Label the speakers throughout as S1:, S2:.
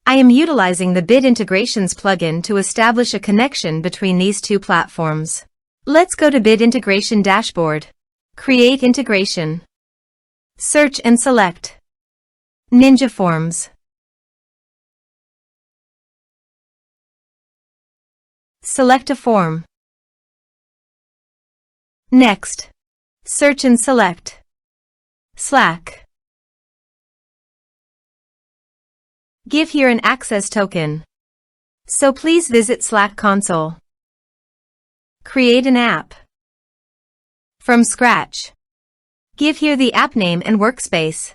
S1: I am utilizing the Bit Integrations plugin to establish a connection between these two platforms. Let's go to Bit Integration Dashboard. Create integration. Search and select Ninja Forms. Select a form. Next, search and select Slack. Give here an access token. So please visit Slack console. Create an app from scratch. Give here the app name and workspace.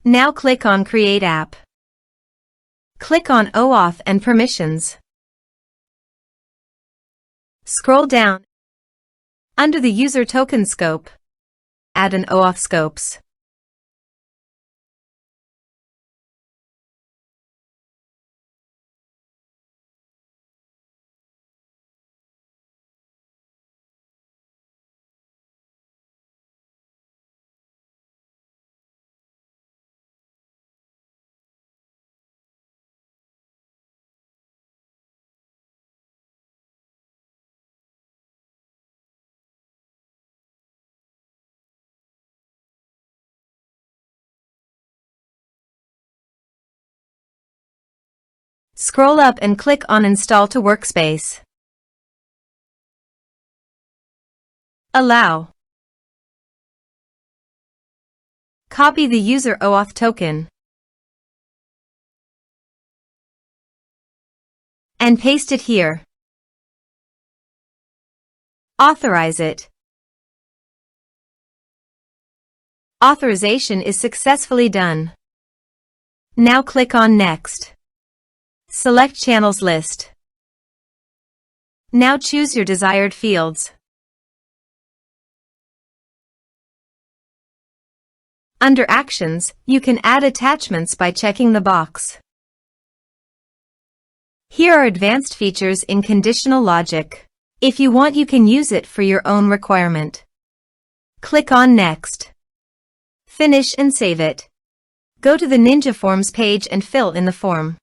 S1: Now click on Create App. Click on OAuth and Permissions. Scroll down. Under the User Token Scope, add an OAuth Scopes. Scroll up and click on Install to Workspace. Allow. Copy the user OAuth token and paste it here. Authorize it. Authorization is successfully done. Now click on Next. Select Channels list. Now choose your desired fields. Under Actions, you can add attachments by checking the box. Here are advanced features in conditional logic. If you want, you can use it for your own requirement. Click on Next. Finish and save it. Go to the Ninja Forms page and fill in the form.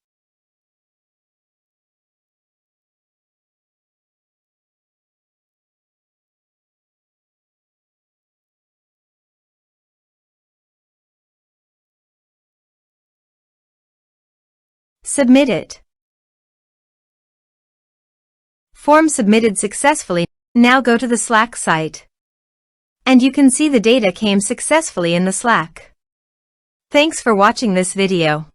S1: Submit it. Form submitted successfully. Now go to the Slack site. And you can see the data came successfully in the Slack. Thanks for watching this video.